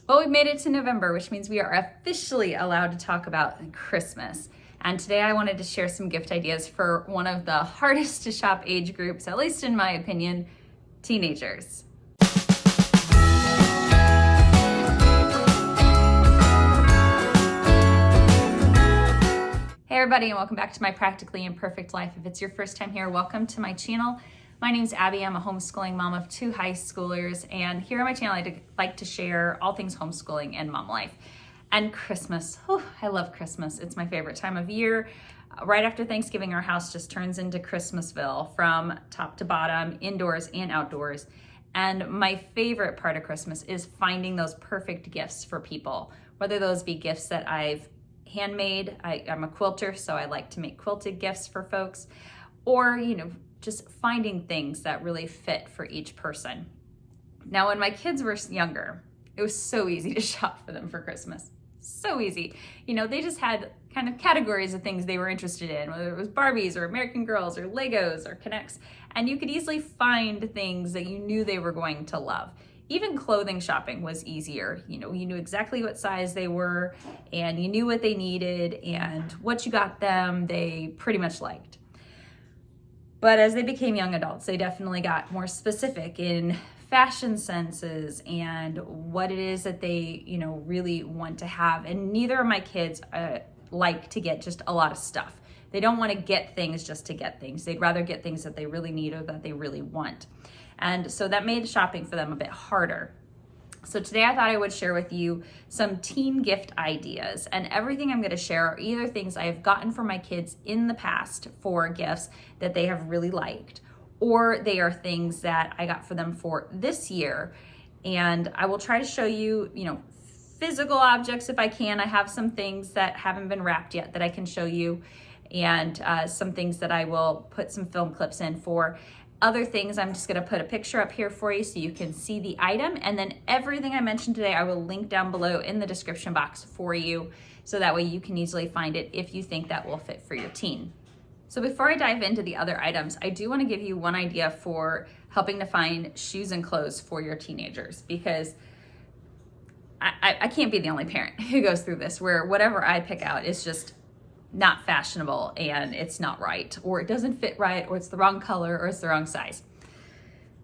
Well, we've made it to November, which means we are officially allowed to talk about Christmas. And today I wanted to share some gift ideas for one of the hardest to shop age groups, at least in my opinion, teenagers. Hey everybody, and welcome back to My Practically Imperfect Life. If it's your first time here, welcome to my channel. My name's Abby. I'm a homeschooling mom of 2 high schoolers, and here on my channel I like to share all things homeschooling and mom life. And Christmas, I love Christmas. It's my favorite time of year. Right after Thanksgiving, our house just turns into Christmasville from top to bottom, indoors and outdoors. And my favorite part of Christmas is finding those perfect gifts for people, whether those be gifts that I've handmade. I'm a quilter, so I like to make quilted gifts for folks, or, just finding things that really fit for each person. Now, when my kids were younger, it was so easy to shop for them for Christmas. So easy. They just had kind of categories of things they were interested in, whether it was Barbies or American Girls or Legos or K'NEX, and you could easily find things that you knew they were going to love. Even clothing shopping was easier. You knew exactly what size they were, and you knew what they needed, and what you got them, they pretty much liked. But as they became young adults, they definitely got more specific in fashion senses and what it is that they, really want to have. And neither of my kids like to get just a lot of stuff. They don't want to get things just to get things. They'd rather get things that they really need or that they really want. And so that made shopping for them a bit harder. So today I thought I would share with you some teen gift ideas, and everything I'm going to share are either things I have gotten for my kids in the past for gifts that they have really liked, or they are things that I got for them for this year. And I will try to show you, physical objects if I can. I have some things that haven't been wrapped yet that I can show you, and some things that I will put some film clips in for. Other things, I'm just going to put a picture up here for you so you can see the item, and then everything I mentioned today I will link down below in the description box for you, so that way you can easily find it if you think that will fit for your teen. So before I dive into the other items, I do want to give you one idea for helping to find shoes and clothes for your teenagers, because I can't be the only parent who goes through this, where whatever I pick out is just not fashionable and it's not right, or it doesn't fit right, or it's the wrong color, or it's the wrong size.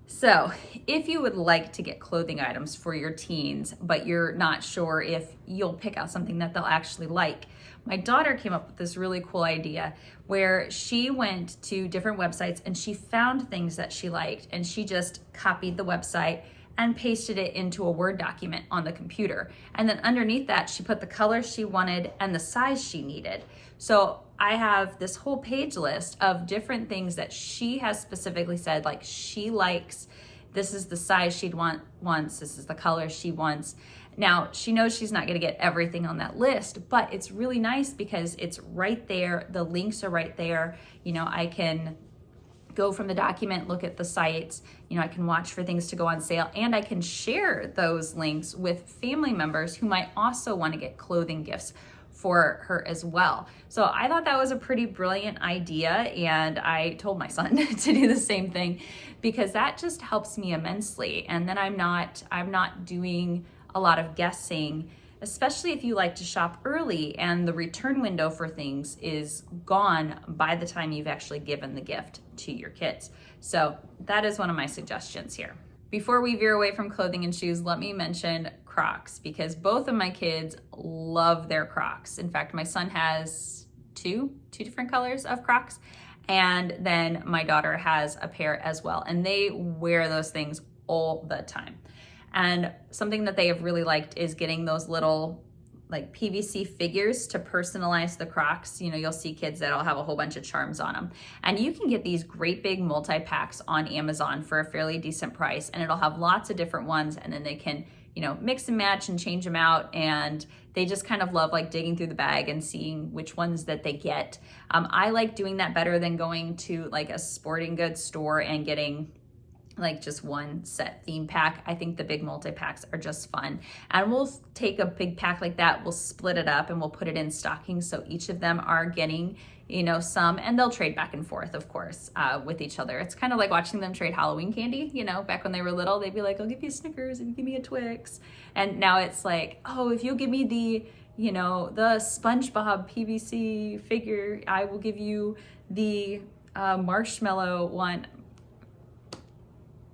So if you would like to get clothing items for your teens, but you're not sure if you'll pick out something that they'll actually like, my daughter came up with this really cool idea where she went to different websites and she found things that she liked, and she just copied the website and pasted it into a Word document on the computer. And then underneath that, she put the color she wanted and the size she needed. So I have this whole page list of different things that she has specifically said, like she likes, this is the size she'd wants, this is the color she wants. Now, she knows she's not gonna get everything on that list, but it's really nice because it's right there, the links are right there. I can go from the document, look at the sites, I can watch for things to go on sale, and I can share those links with family members who might also want to get clothing gifts for her as well. So I thought that was a pretty brilliant idea, and I told my son to do the same thing, because that just helps me immensely. And then I'm not doing a lot of guessing, especially if you like to shop early and the return window for things is gone by the time you've actually given the gift to your kids. So that is one of my suggestions here. Before we veer away from clothing and shoes, let me mention Crocs, because both of my kids love their Crocs. In fact, my son has two different colors of Crocs, and then my daughter has a pair as well, and they wear those things all the time. And something that they have really liked is getting those little like PVC figures to personalize the Crocs. You'll see kids that'll have a whole bunch of charms on them. And you can get these great big multi-packs on Amazon for a fairly decent price, and it'll have lots of different ones, and then they can, mix and match and change them out, and they just kind of love like digging through the bag and seeing which ones that they get. I like doing that better than going to like a sporting goods store and getting like just one set theme pack. I think the big multi-packs are just fun. And we'll take a big pack like that, we'll split it up and we'll put it in stockings so each of them are getting, you know, some, and they'll trade back and forth, of course, with each other. It's kind of like watching them trade Halloween candy. You know, back when they were little, they'd be like, I'll give you a Snickers if you give me a Twix. And now it's like, oh, if you'll give me the, you know, the SpongeBob PVC figure, I will give you the marshmallow one.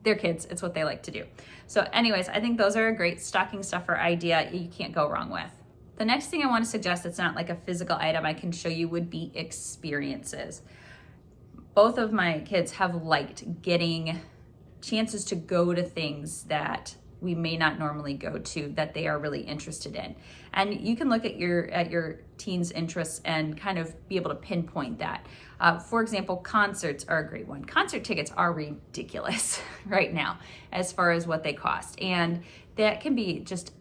They're kids, it's what they like to do. So anyways, I think those are a great stocking stuffer idea you can't go wrong with. The next thing I want to suggest that's not like a physical item I can show you would be experiences. Both of my kids have liked getting chances to go to things that we may not normally go to that they are really interested in. And you can look at your teens' interests and kind of be able to pinpoint that. For example, concerts are a great one. Concert tickets are ridiculous right now as far as what they cost. And that can be just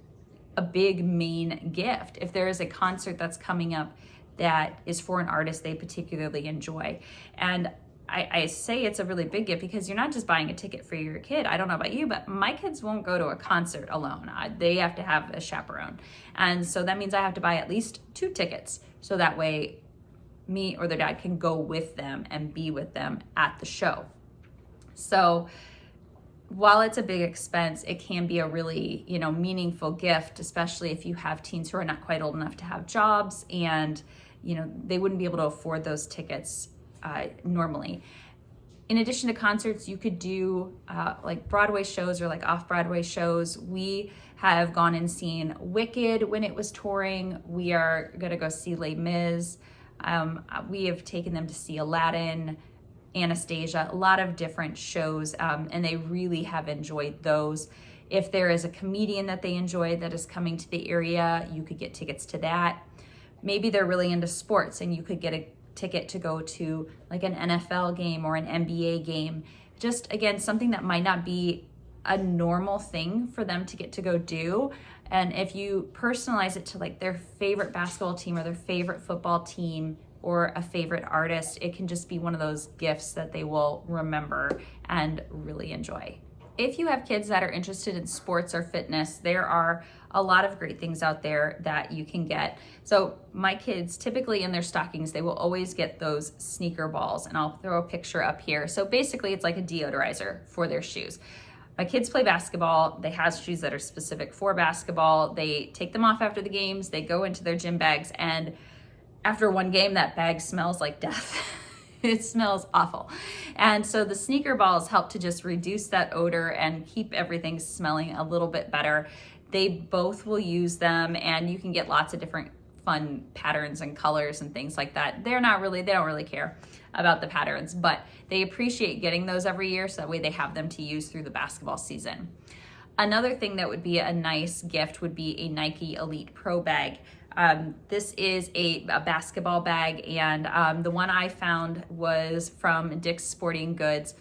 a big main gift if there is a concert that's coming up that is for an artist they particularly enjoy. And I say it's a really big gift because you're not just buying a ticket for your kid. I don't know about you, but my kids won't go to a concert alone. They have to have a chaperone. And so that means I have to buy at least 2 tickets. So that way me or their dad can go with them and be with them at the show. So while it's a big expense, it can be a really, you know, meaningful gift, especially if you have teens who are not quite old enough to have jobs and, you know, they wouldn't be able to afford those tickets normally. In addition to concerts, you could do like Broadway shows or like off-Broadway shows. We have gone and seen Wicked when it was touring. We are gonna go see Les Mis. We have taken them to see Aladdin, Anastasia, a lot of different shows, and they really have enjoyed those. If there is a comedian that they enjoy that is coming to the area, you could get tickets to that. Maybe they're really into sports and you could get a ticket to go to like an NFL game or an NBA game. Just again, something that might not be a normal thing for them to get to go do. And if you personalize it to like their favorite basketball team or their favorite football team or a favorite artist, it can just be one of those gifts that they will remember and really enjoy. If you have kids that are interested in sports or fitness, there are a lot of great things out there that you can get. So my kids, typically in their stockings, they will always get those sneaker balls, and I'll throw a picture up here. So basically it's like a deodorizer for their shoes. My kids play basketball. They have shoes that are specific for basketball. They take them off after the games. They go into their gym bags, and after one game, that bag smells like death. It smells awful. And so the sneaker balls help to just reduce that odor and keep everything smelling a little bit better. They both will use them, and you can get lots of different fun patterns and colors and things like that. They don't really care about the patterns, but they appreciate getting those every year so that way they have them to use through the basketball season. Another thing that would be a nice gift would be a Nike Elite Pro bag. This is a basketball bag, and the one I found was from Dick's Sporting Goods.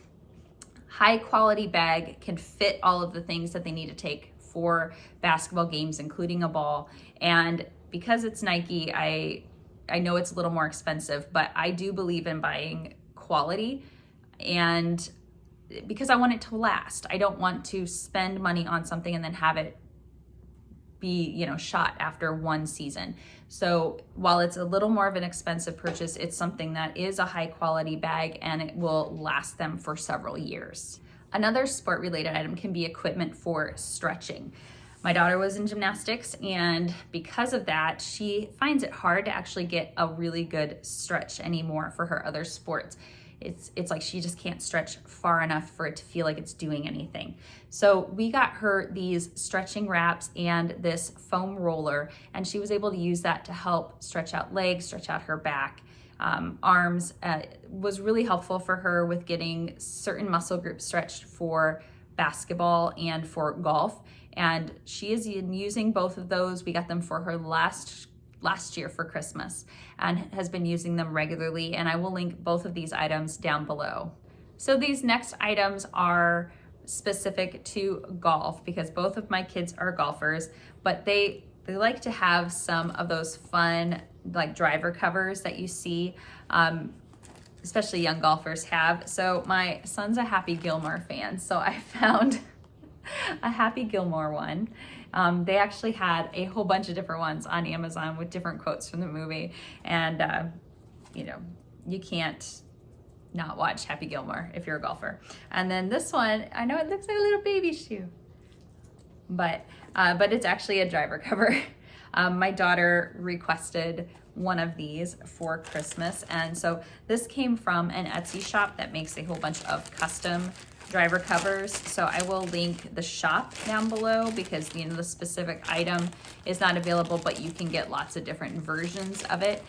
High quality bag, can fit all of the things that they need to take for basketball games, including a ball. And because it's Nike, I know it's a little more expensive, but I do believe in buying quality, and because I want it to last. I don't want to spend money on something and then have it be, you know, shot after one season. So while it's a little more of an expensive purchase, it's something that is a high quality bag and it will last them for several years. Another sport related item can be equipment for stretching. My daughter was in gymnastics, and because of that, she finds it hard to actually get a really good stretch anymore for her other sports. It's like she just can't stretch far enough for it to feel like it's doing anything. So we got her these stretching wraps and this foam roller, and she was able to use that to help stretch out legs, stretch out her back, arms. Was really helpful for her with getting certain muscle groups stretched for basketball and for golf. And she is using both of those. We got them for her last year for Christmas and has been using them regularly, and I will link both of these items down below. So these next items are specific to golf because both of my kids are golfers, but they like to have some of those fun like driver covers that you see. especially young golfers have. So my son's a Happy Gilmore fan, so I found a Happy Gilmore one. They actually had a whole bunch of different ones on Amazon with different quotes from the movie, and you know, you can't not watch Happy Gilmore if you're a golfer. And then this one, I know it looks like a little baby shoe, but it's actually a driver cover. My daughter requested one of these for Christmas, and so this came from an Etsy shop that makes a whole bunch of custom driver covers. So I will link the shop down below, because the specific item is not available, but you can get lots of different versions of it.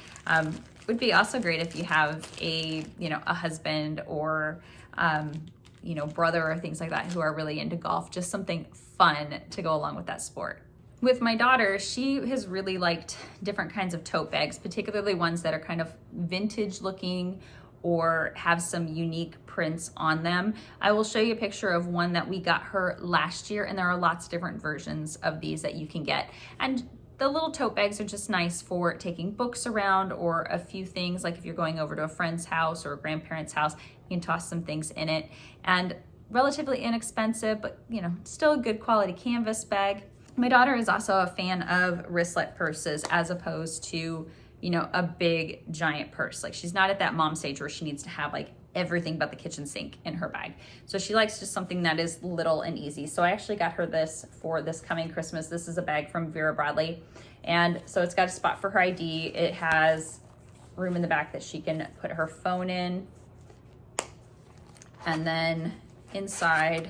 Would be also great if you have a husband or brother or things like that who are really into golf, just something fun to go along with that sport. With my daughter, she has really liked different kinds of tote bags, particularly ones that are kind of vintage looking or have some unique prints on them. I will show you a picture of one that we got her last year, and there are lots of different versions of these that you can get. And the little tote bags are just nice for taking books around, or a few things, like if you're going over to a friend's house or a grandparent's house, you can toss some things in it. And relatively inexpensive, but still a good quality canvas bag. My daughter is also a fan of wristlet purses, as opposed to a big giant purse. Like, she's not at that mom stage where she needs to have like everything but the kitchen sink in her bag. So she likes just something that is little and easy. So I actually got her this for this coming Christmas. This is a bag from Vera Bradley. And so it's got a spot for her ID. It has room in the back that she can put her phone in. And then inside,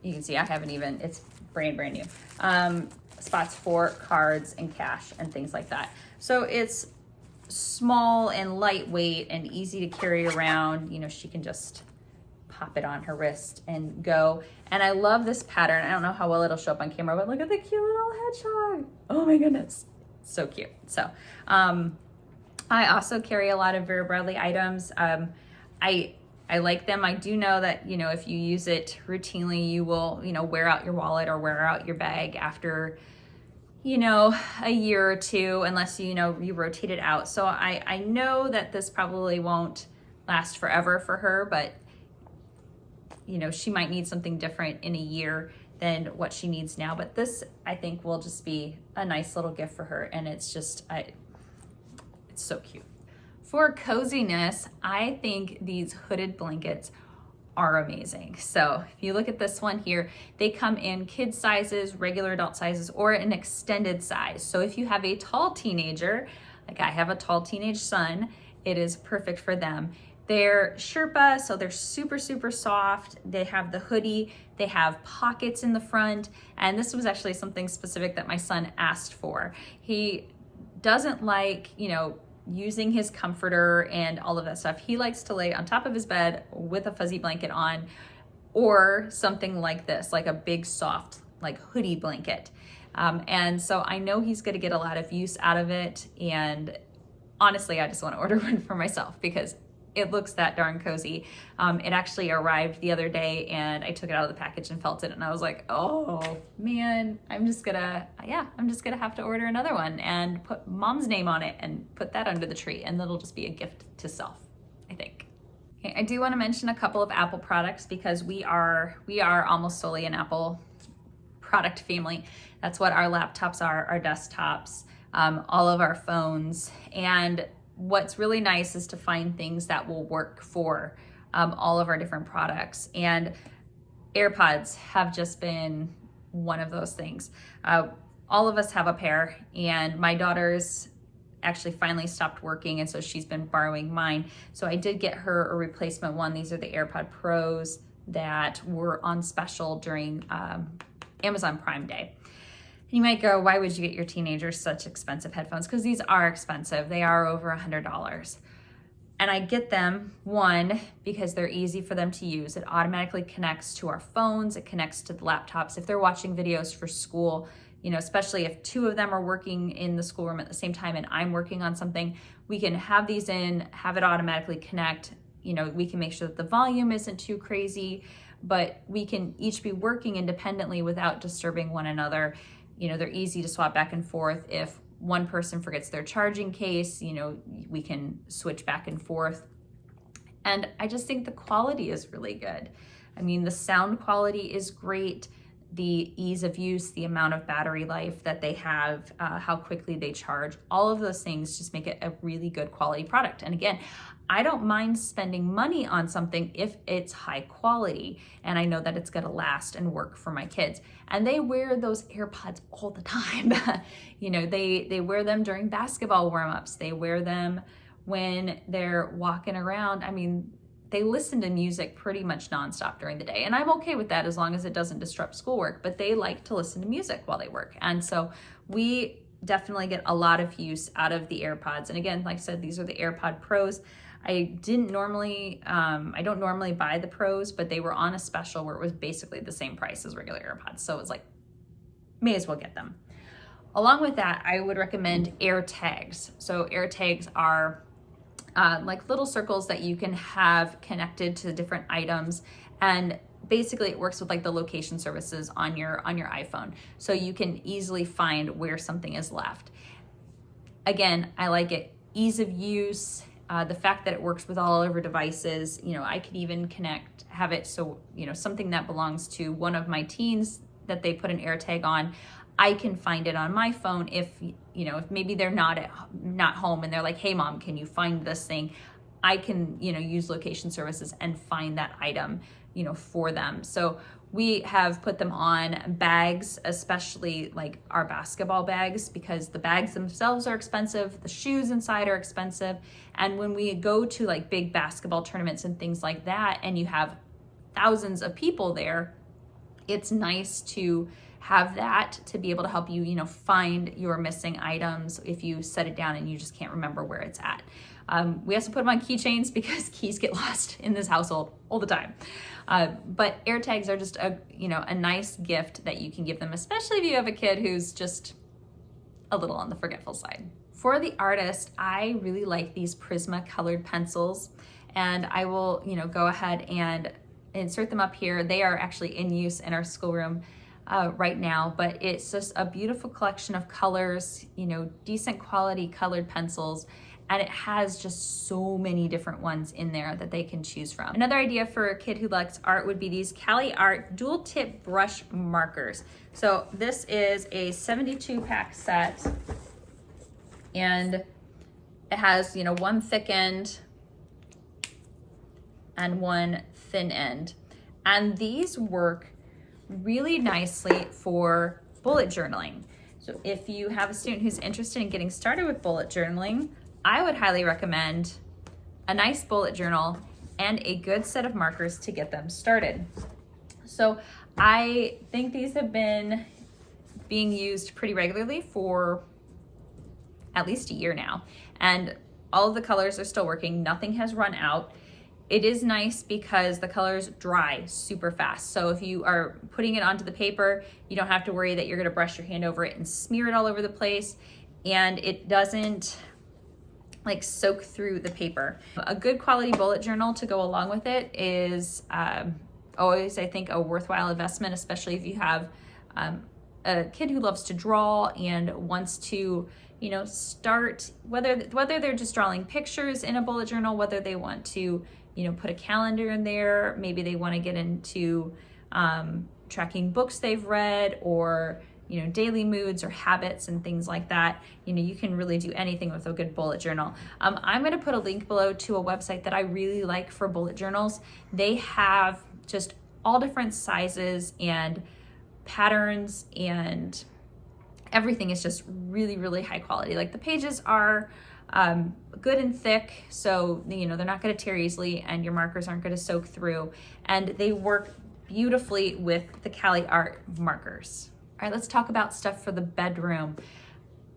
you can see I haven't even, it's brand new. Spots for cards and cash and things like that. So it's small and lightweight and easy to carry around. She can just pop it on her wrist and go. And I love this pattern. I don't know how well it'll show up on camera, but look at the cute little hedgehog. Oh my goodness, so cute. So I also carry a lot of Vera Bradley items. I like them. I do know that, if you use it routinely, you will, wear out your wallet or wear out your bag after, a year or two, unless, you rotate it out. So I know that this probably won't last forever for her, but, she might need something different in a year than what she needs now. But this, I think, will just be a nice little gift for her. And it's just, it's so cute. For coziness, I think these hooded blankets are amazing. So if you look at this one here, they come in kid sizes, regular adult sizes, or an extended size. So if you have a tall teenager, like I have a tall teenage son, it is perfect for them. They're Sherpa, so they're super, super soft. They have the hoodie, they have pockets in the front, and this was actually something specific that my son asked for. He doesn't like, using his comforter and all of that stuff. He likes to lay on top of his bed with a fuzzy blanket on, or something like this, like a big soft like hoodie blanket. And so I know he's gonna get a lot of use out of it. And honestly, I just wanna order one for myself because it looks that darn cozy. It actually arrived the other day and I took it out of the package and felt it, and I was like, oh man, I'm just gonna have to order another one and put mom's name on it and put that under the tree, and that'll just be a gift to self, I think. Okay, I do want to mention a couple of Apple products because we are almost solely an Apple product family. That's what our laptops are, our desktops, all of our phones. And what's really nice is to find things that will work for all of our different products. And AirPods have just been one of those things. All of us have a pair, and my daughter's actually finally stopped working, and so she's been borrowing mine. So I did get her a replacement one. These are the AirPod Pros that were on special during Amazon Prime Day. You might go, why would you get your teenagers such expensive headphones? Because these are expensive. They are over $100. And I get them, one, because they're easy for them to use. It automatically connects to our phones. It connects to the laptops. If they're watching videos for school, especially if two of them are working in the schoolroom at the same time and I'm working on something, we can have these in, have it automatically connect. We can make sure that the volume isn't too crazy, but we can each be working independently without disturbing one another. They're easy to swap back and forth if one person forgets their charging case, we can switch back and forth. And I just think the quality is really good. I mean, the sound quality is great. The ease of use, the amount of battery life that they have, how quickly they charge, all of those things just make it a really good quality product. And again, I don't mind spending money on something if it's high quality and I know that it's gonna last and work for my kids. And they wear those AirPods all the time. They wear them during basketball warm-ups. They wear them when they're walking around. I mean, they listen to music pretty much nonstop during the day. And I'm okay with that as long as it doesn't disrupt schoolwork, but they like to listen to music while they work. And so we definitely get a lot of use out of the AirPods. And again, like I said, these are the AirPod Pros. I don't normally buy the Pros, but they were on a special where it was basically the same price as regular AirPods. So it was like, may as well get them. Along with that, I would recommend AirTags. So AirTags are like little circles that you can have connected to different items, and basically it works with like the location services on your iPhone, so you can easily find where something is left. Again, I like it. Ease of use, the fact that it works with all of our devices. I could even have it so something that belongs to one of my teens that they put an AirTag on, I can find it on my phone if maybe they're not home and they're like, hey mom, can you find this thing? I can, use location services and find that item, for them. So we have put them on bags, especially like our basketball bags, because the bags themselves are expensive, the shoes inside are expensive. And when we go to like big basketball tournaments and things like that, and you have thousands of people there, it's nice to have that to be able to help you, find your missing items if you set it down and you just can't remember where it's at. We also put them on keychains because keys get lost in this household all the time. But AirTags are just a nice gift that you can give them, especially if you have a kid who's just a little on the forgetful side. For the artist, I really like these Prisma colored pencils, and I will, go ahead and insert them up here. They are actually in use in our schoolroom right now, but it's just a beautiful collection of colors, decent quality colored pencils, and it has just so many different ones in there that they can choose from. Another idea for a kid who likes art would be these Cali Art dual tip brush markers. So this is a 72 pack set, and it has, one thick end and one thin end. And these work really nicely for bullet journaling. So if you have a student who's interested in getting started with bullet journaling, I would highly recommend a nice bullet journal and a good set of markers to get them started. So I think these have been being used pretty regularly for at least a year now, and all of the colors are still working. Nothing has run out. It is nice because the colors dry super fast. So if you are putting it onto the paper, you don't have to worry that you're gonna brush your hand over it and smear it all over the place, and it doesn't like soak through the paper. A good quality bullet journal to go along with it is always, I think, a worthwhile investment, especially if you have a kid who loves to draw and wants to start, whether they're just drawing pictures in a bullet journal, whether they want to put a calendar in there, maybe they want to get into tracking books they've read, or daily moods or habits and things like that. You can really do anything with a good bullet journal. I'm going to put a link below to a website that I really like for bullet journals. They have just all different sizes and patterns, and everything is just really, really high quality. Like the pages are good and thick, so they're not going to tear easily, and your markers aren't going to soak through, and they work beautifully with the Cali Art markers. All right, let's talk about stuff for the bedroom.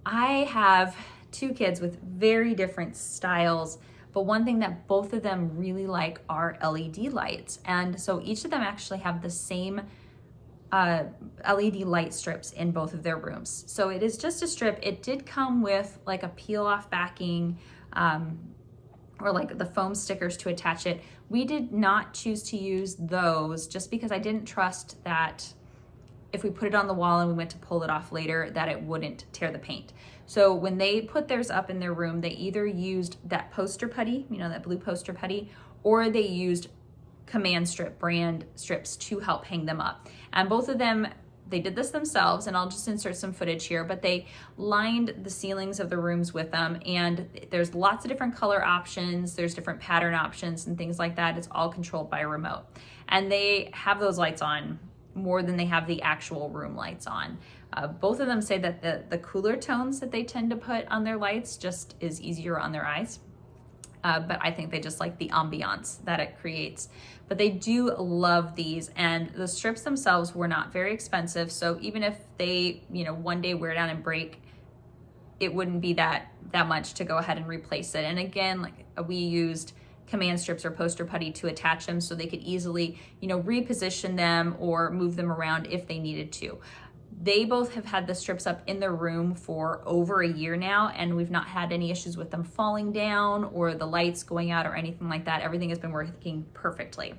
I have two kids with very different styles, but one thing that both of them really like are LED lights. And so each of them actually have the same LED light strips in both of their rooms. So it is just a strip. It did come with like a peel off backing or like the foam stickers to attach it. We did not choose to use those just because I didn't trust that if we put it on the wall and we went to pull it off later, that it wouldn't tear the paint. So when they put theirs up in their room, they either used that poster putty, that blue poster putty, or they used Command Strip brand strips to help hang them up. And both of them, they did this themselves, and I'll just insert some footage here, but they lined the ceilings of the rooms with them, and there's lots of different color options, there's different pattern options and things like that. It's all controlled by a remote. And they have those lights on more than they have the actual room lights on. Both of them say that the cooler tones that they tend to put on their lights just is easier on their eyes. But I think they just like the ambiance that it creates. But they do love these, and the strips themselves were not very expensive. So even if they, one day wear down and break, it wouldn't be that much to go ahead and replace it. And again, like we used Command Strips or poster putty to attach them so they could easily, reposition them or move them around if they needed to. They both have had the strips up in their room for over a year now, and we've not had any issues with them falling down or the lights going out or anything like that. Everything has been working perfectly.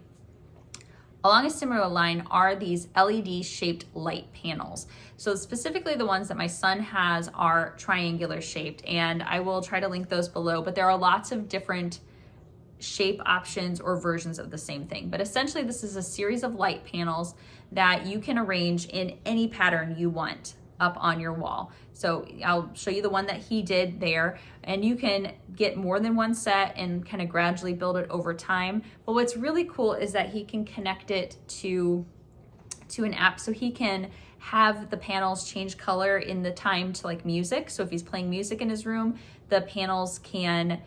Along a similar line are these LED shaped light panels. So specifically the ones that my son has are triangular shaped, and I will try to link those below, but there are lots of different shape options or versions of the same thing. But essentially this is a series of light panels that you can arrange in any pattern you want up on your wall. So I'll show you the one that he did there, and you can get more than one set and kind of gradually build it over time. But what's really cool is that he can connect it to an app, so he can have the panels change color in the time to like music. So if he's playing music in his room, the panels can,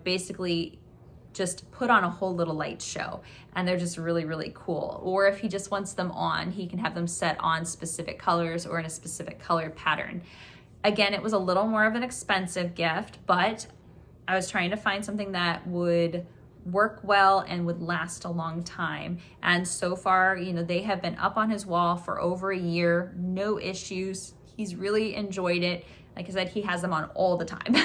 basically just put on a whole little light show, and they're just really, really cool. Or if he just wants them on, he can have them set on specific colors or in a specific color pattern. Again, it was a little more of an expensive gift, but I was trying to find something that would work well and would last a long time. And so far, they have been up on his wall for over a year, no issues. He's really enjoyed it. Like I said, he has them on all the time,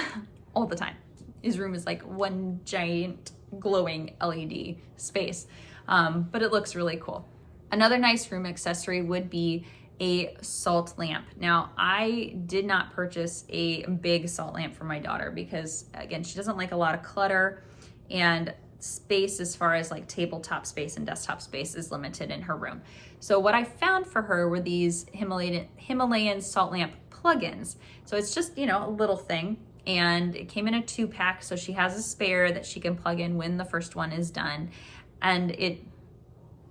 all the time. His room is like one giant glowing LED space, but it looks really cool. Another nice room accessory would be a salt lamp. Now, I did not purchase a big salt lamp for my daughter because, again, she doesn't like a lot of clutter, and space as far as like tabletop space and desktop space is limited in her room. So what I found for her were these Himalayan salt lamp plugins. So it's just, a little thing. And it came in a 2-pack, so she has a spare that she can plug in when the first one is done. And it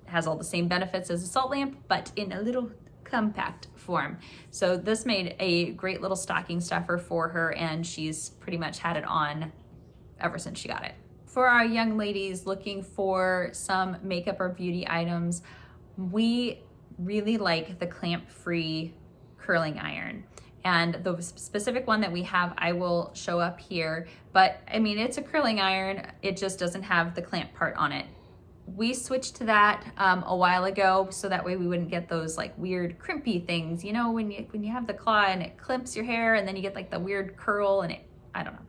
has all the same benefits as a salt lamp, but in a little compact form. So this made a great little stocking stuffer for her, and she's pretty much had it on ever since she got it. For our young ladies looking for some makeup or beauty items, we really like the clamp-free curling iron. And the specific one that we have, I will show up here, but I mean, it's a curling iron. It just doesn't have the clamp part on it. We switched to that a while ago, so that way we wouldn't get those like weird crimpy things, when you have the claw and it clamps your hair, and then you get like the weird curl, and I don't know.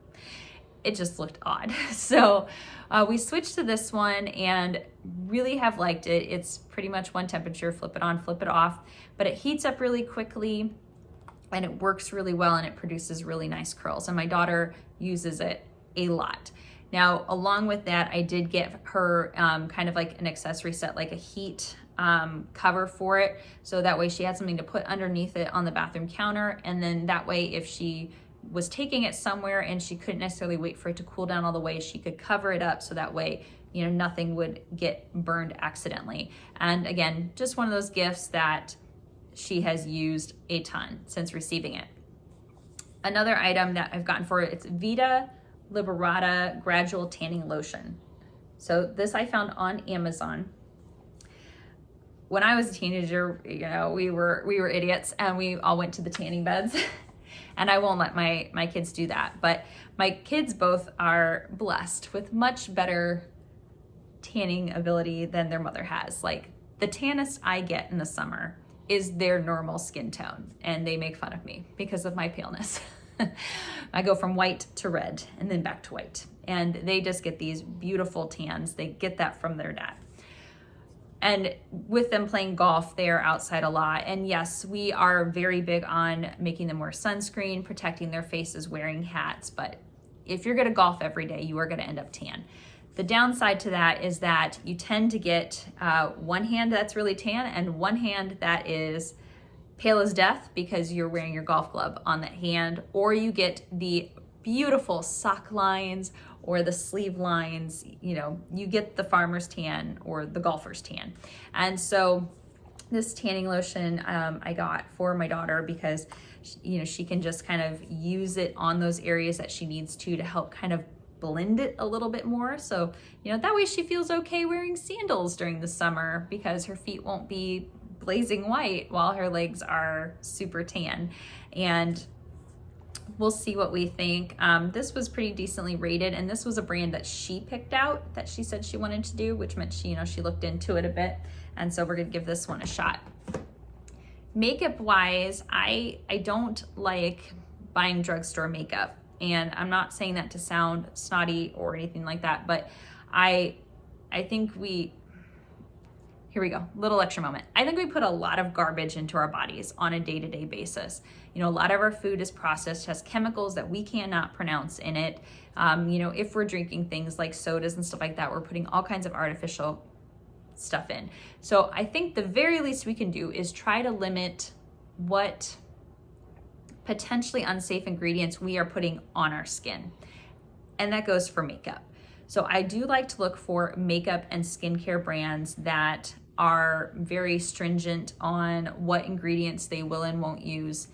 It just looked odd. So we switched to this one and really have liked it. It's pretty much one temperature, flip it on, flip it off, but it heats up really quickly, and it works really well, and it produces really nice curls. And my daughter uses it a lot. Now, along with that, I did get her kind of like an accessory set, like a heat cover for it. So that way she had something to put underneath it on the bathroom counter. And then that way, if she was taking it somewhere and she couldn't necessarily wait for it to cool down all the way, she could cover it up so that way, nothing would get burned accidentally. And again, just one of those gifts that she has used a ton since receiving it. Another item that I've gotten for it, it's Vita Liberata Gradual Tanning Lotion. So this I found on Amazon. When I was a teenager, we were idiots, and we all went to the tanning beds. And I won't let my kids do that. But my kids both are blessed with much better tanning ability than their mother has. Like, the tannest I get in the summer is their normal skin tone, and they make fun of me because of my paleness. I go from white to red and then back to white, and they just get these beautiful tans. They get that from their dad. And with them playing golf, they are outside a lot. And yes, we are very big on making them wear sunscreen, protecting their faces, wearing hats. But if you're going to golf every day, you are going to end up tan. The downside to that is that you tend to get one hand that's really tan and one hand that is pale as death because you're wearing your golf glove on that hand, or you get the beautiful sock lines or the sleeve lines. You know, you get the farmer's tan or the golfer's tan. And so this tanning lotion I got for my daughter because, you know, she can just kind of use it on those areas that she needs to help kind of blend it a little bit more. So, you know, that way she feels okay wearing sandals during the summer because her feet won't be blazing white while her legs are super tan. And we'll see what we think. This was pretty decently rated, and this was a brand that she picked out that she said she wanted to do, which meant she, you know, she looked into it a bit. And so we're gonna give this one a shot. Makeup wise, I don't like buying drugstore makeup. And I'm not saying that to sound snotty or anything like that, but I think here we go, little lecture moment. I think we put a lot of garbage into our bodies on a day-to-day basis. You know, a lot of our food is processed, has chemicals that we cannot pronounce in it. You know, if we're drinking things like sodas and stuff like that, we're putting all kinds of artificial stuff in. So I think the very least we can do is try to limit what potentially unsafe ingredients we are putting on our skin. And that goes for makeup. So I do like to look for makeup and skincare brands that are very stringent on what ingredients they will and won't use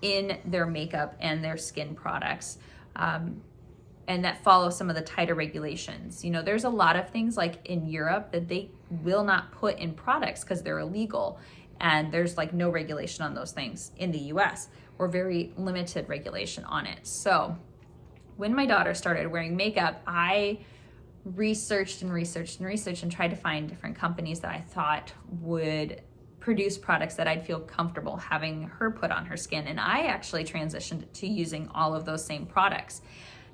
in their makeup and their skin products, and that follow some of the tighter regulations. You know, there's a lot of things like in Europe that they will not put in products because they're illegal, and there's like no regulation on those things. In the US, or very limited regulation on it. So when my daughter started wearing makeup, I researched and tried to find different companies that I thought would produce products that I'd feel comfortable having her put on her skin. And I actually transitioned to using all of those same products.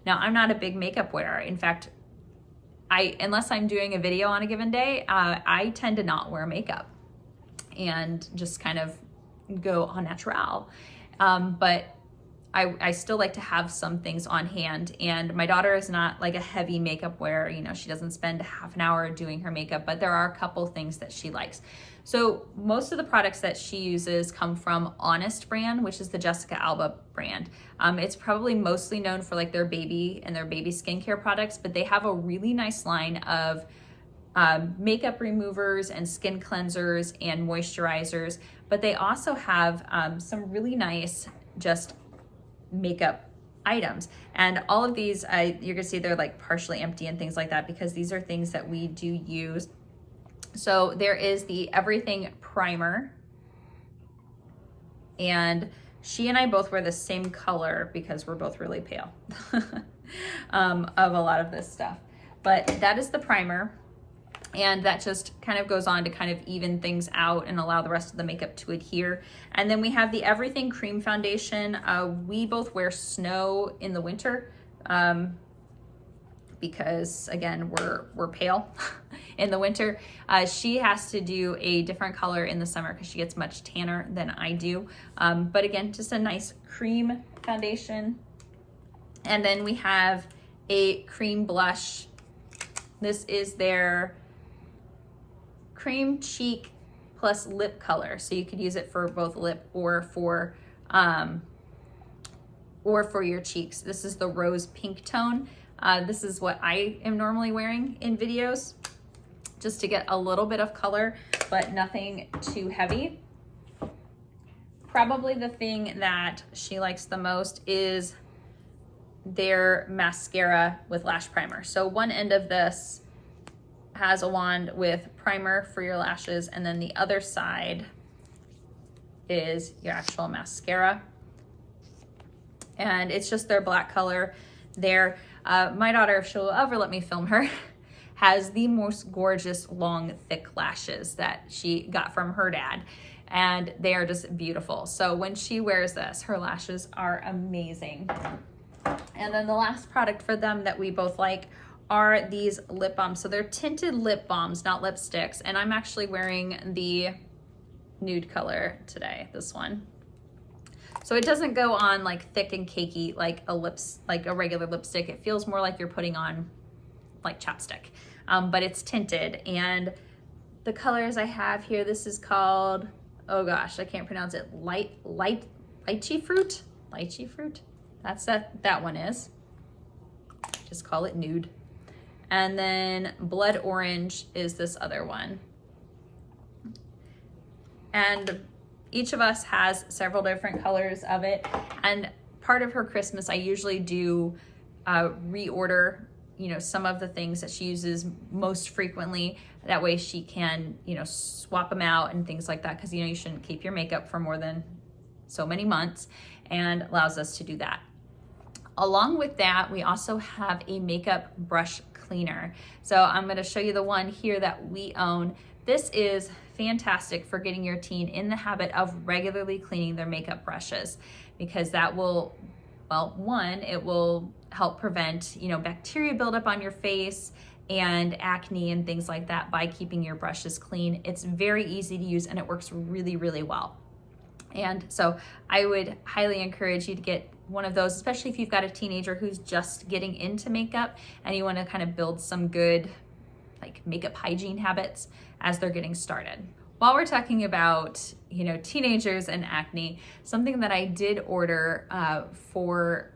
Now, I'm not a big makeup wearer. In fact, unless I'm doing a video on a given day, I tend to not wear makeup and just kind of go au naturel. But I still like to have some things on hand, and my daughter is not like a heavy makeup wearer. You know, she doesn't spend half an hour doing her makeup, but there are a couple things that she likes. So most of the products that she uses come from Honest brand, which is the Jessica Alba brand. It's probably mostly known for like their baby and their baby skincare products, but they have a really nice line of makeup removers and skin cleansers and moisturizers, but they also have some really nice just makeup items. And all of these, you're gonna see they're like partially empty and things like that because these are things that we do use. So there is the Everything Primer, and she and I both wear the same color because we're both really pale of a lot of this stuff. But that is the primer. And that just kind of goes on to kind of even things out and allow the rest of the makeup to adhere. And then we have the Everything Cream Foundation. We both wear Snow in the winter because, again, we're pale in the winter. She has to do a different color in the summer because she gets much tanner than I do. But again, just a nice cream foundation. And then we have a cream blush. This is their cream cheek plus lip color, so you could use it for both lip or for your cheeks. This is the rose pink tone. This is what I am normally wearing in videos, just to get a little bit of color, but nothing too heavy. Probably the thing that she likes the most is their mascara with lash primer. So one end of this has a wand with primer for your lashes, and then the other side is your actual mascara. And it's just their black color there. My daughter, if she'll ever let me film her, has the most gorgeous long thick lashes that she got from her dad, and they are just beautiful. So when she wears this, her lashes are amazing. And then the last product for them that we both like are these lip balms. So they're tinted lip balms, not lipsticks. And I'm actually wearing the nude color today, this one. So it doesn't go on like thick and cakey like a regular lipstick. It feels more like you're putting on like chapstick, but it's tinted. And the colors I have here, this is called, oh gosh, I can't pronounce it. Lychee fruit. That's that one is. Just call it nude. And then blood orange is this other one. And each of us has several different colors of it. And part of her Christmas, I usually do reorder, some of the things that she uses most frequently. That way she can, swap them out and things like that. Cause you shouldn't keep your makeup for more than so many months, and allows us to do that. Along with that, we also have a makeup brush cleaner. So I'm gonna show you the one here that we own. This is fantastic for getting your teen in the habit of regularly cleaning their makeup brushes, because that will, well, one, it will help prevent, bacteria buildup on your face and acne and things like that by keeping your brushes clean. It's very easy to use and it works really, really well. And so I would highly encourage you to get one of those, especially if you've got a teenager who's just getting into makeup and you want to kind of build some good like makeup hygiene habits as they're getting started. While we're talking about, teenagers and acne, something that I did order for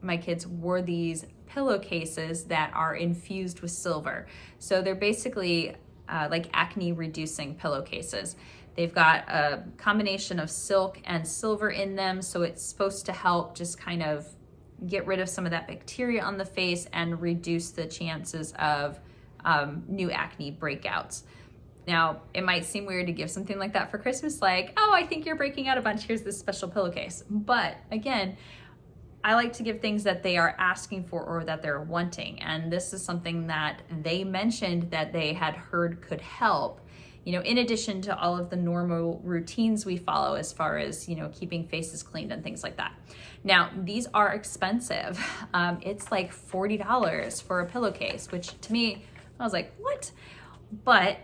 my kids were these pillowcases that are infused with silver. So they're basically like acne reducing pillowcases. They've got a combination of silk and silver in them, so it's supposed to help just kind of get rid of some of that bacteria on the face and reduce the chances of new acne breakouts. Now, it might seem weird to give something like that for Christmas, like, oh, I think you're breaking out a bunch, here's this special pillowcase. But again, I like to give things that they are asking for or that they're wanting. And this is something that they mentioned that they had heard could help, in addition to all of the normal routines we follow as far as, keeping faces cleaned and things like that. Now, these are expensive. It's like $40 for a pillowcase, which to me, I was like, what? But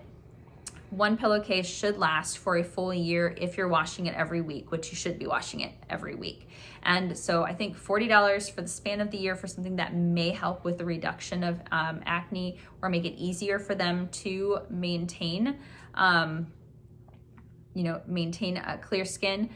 one pillowcase should last for a full year if you're washing it every week, which you should be washing it every week. And so I think $40 for the span of the year for something that may help with the reduction of acne or make it easier for them to maintain, maintain a clear skin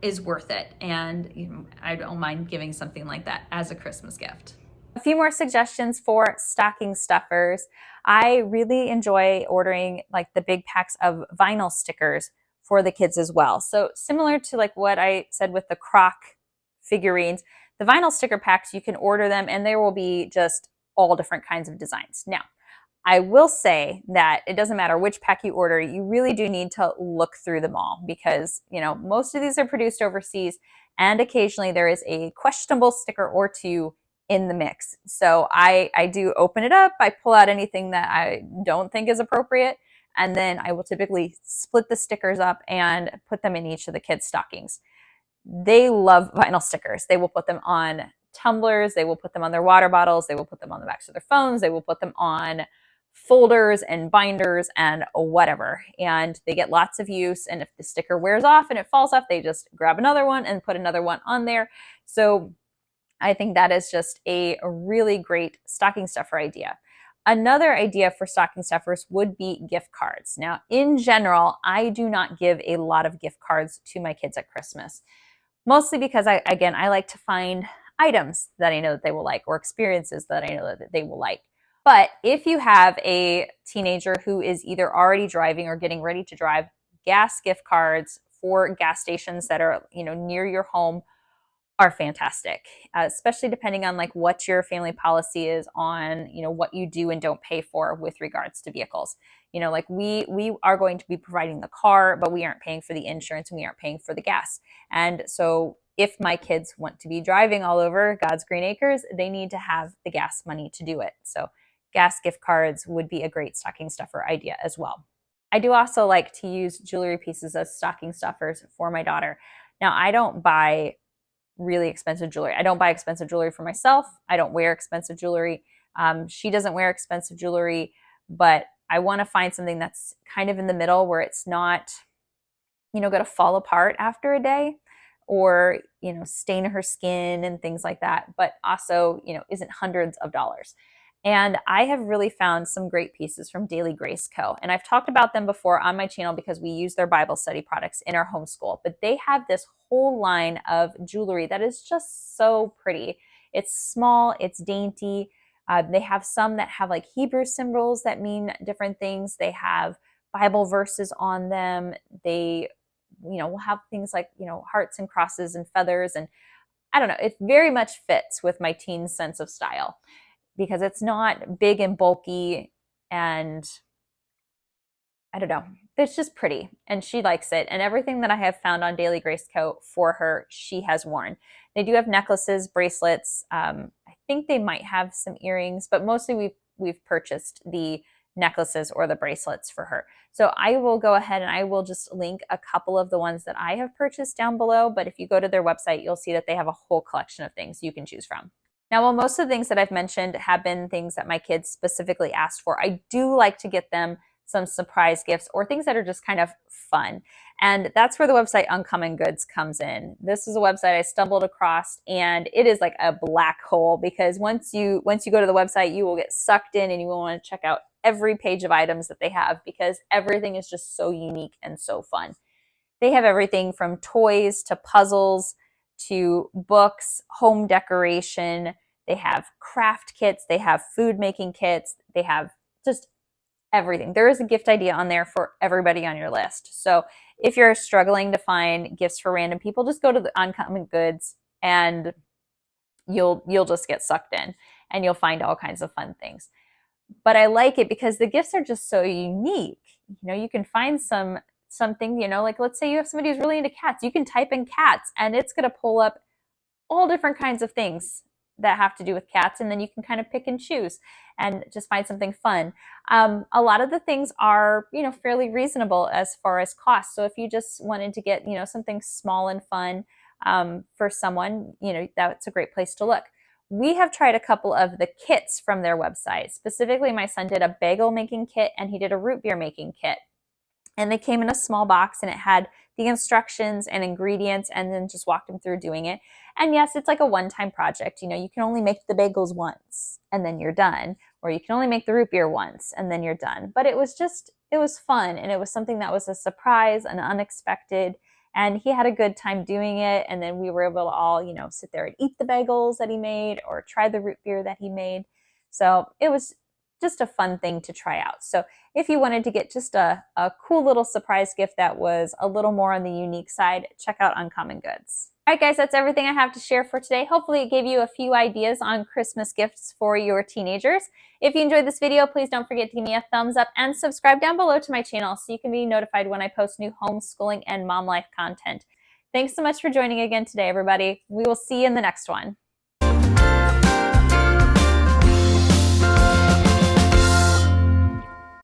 is worth it. And I don't mind giving something like that as a Christmas gift. A few more suggestions for stocking stuffers. I really enjoy ordering like the big packs of vinyl stickers for the kids as well. So similar to like what I said with the Croc figurines, the vinyl sticker packs, you can order them and there will be just all different kinds of designs. Now, I will say that it doesn't matter which pack you order, you really do need to look through them all because, most of these are produced overseas and occasionally there is a questionable sticker or two in the mix. So I do open it up, I pull out anything that I don't think is appropriate, and then I will typically split the stickers up and put them in each of the kids' stockings. They love vinyl stickers. They will put them on tumblers, they will put them on their water bottles, they will put them on the backs of their phones, they will put them on folders and binders and whatever. And they get lots of use. And if the sticker wears off and it falls off, they just grab another one and put another one on there. So I think that is just a really great stocking stuffer idea. Another idea for stocking stuffers would be gift cards. Now, in general, I do not give a lot of gift cards to my kids at Christmas, mostly because I like to find items that I know that they will like or experiences that I know that they will like. But if you have a teenager who is either already driving or getting ready to drive, gas gift cards for gas stations that are, near your home are fantastic, especially depending on like what your family policy is on, what you do and don't pay for with regards to vehicles. Like we are going to be providing the car, but we aren't paying for the insurance and we aren't paying for the gas. And so if my kids want to be driving all over God's green acres, they need to have the gas money to do it. So gas gift cards would be a great stocking stuffer idea as well. I do also like to use jewelry pieces as stocking stuffers for my daughter. Now, I don't buy really expensive jewelry. I don't buy expensive jewelry for myself. I don't wear expensive jewelry. She doesn't wear expensive jewelry, but I want to find something that's kind of in the middle where it's not, going to fall apart after a day or, stain her skin and things like that, but also, isn't hundreds of dollars. And I have really found some great pieces from Daily Grace Co. And I've talked about them before on my channel because we use their Bible study products in our homeschool. But they have this whole line of jewelry that is just so pretty. It's small, it's dainty. They have some that have like Hebrew symbols that mean different things. They have Bible verses on them. They, will have things like, hearts and crosses and feathers. And I don't know, it very much fits with my teen sense of style because it's not big and bulky, and I don't know, it's just pretty and she likes it. And everything that I have found on Daily Grace Co. for her, she has worn. They do have necklaces, bracelets. I think they might have some earrings, but mostly we've purchased the necklaces or the bracelets for her. So I will go ahead and I will just link a couple of the ones that I have purchased down below. But if you go to their website, you'll see that they have a whole collection of things you can choose from. Now, while most of the things that I've mentioned have been things that my kids specifically asked for, I do like to get them some surprise gifts or things that are just kind of fun. And that's where the website Uncommon Goods comes in. This is a website I stumbled across, and it is like a black hole because once you go to the website, you will get sucked in and you will want to check out every page of items that they have because everything is just so unique and so fun. They have everything from toys to puzzles to books, home decoration. They have craft kits. They have food making kits. They have just everything. There is a gift idea on there for everybody on your list. So if you're struggling to find gifts for random people, just go to the Uncommon Goods and you'll just get sucked in and you'll find all kinds of fun things. But I like it because the gifts are just so unique. You can find something, like let's say you have somebody who's really into cats. You can type in cats and it's going to pull up all different kinds of things that have to do with cats, and then you can kind of pick and choose and just find something fun. A lot of the things are, fairly reasonable as far as cost. So if you just wanted to get, something small and fun for someone, that's a great place to look. We have tried a couple of the kits from their website. Specifically, my son did a bagel making kit and he did a root beer making kit. And they came in a small box and it had the instructions and ingredients and then just walked him through doing it. And yes, it's like a one-time project. You can only make the bagels once and then you're done. Or you can only make the root beer once and then you're done. But it was fun and it was something that was a surprise and unexpected. And he had a good time doing it. And then we were able to all, sit there and eat the bagels that he made or try the root beer that he made. So it was just a fun thing to try out. So if you wanted to get just a cool little surprise gift that was a little more on the unique side, check out Uncommon Goods. All right, guys, that's everything I have to share for today. Hopefully it gave you a few ideas on Christmas gifts for your teenagers. If you enjoyed this video, please don't forget to give me a thumbs up and subscribe down below to my channel so you can be notified when I post new homeschooling and mom life content. Thanks so much for joining again today, everybody. We will see you in the next one.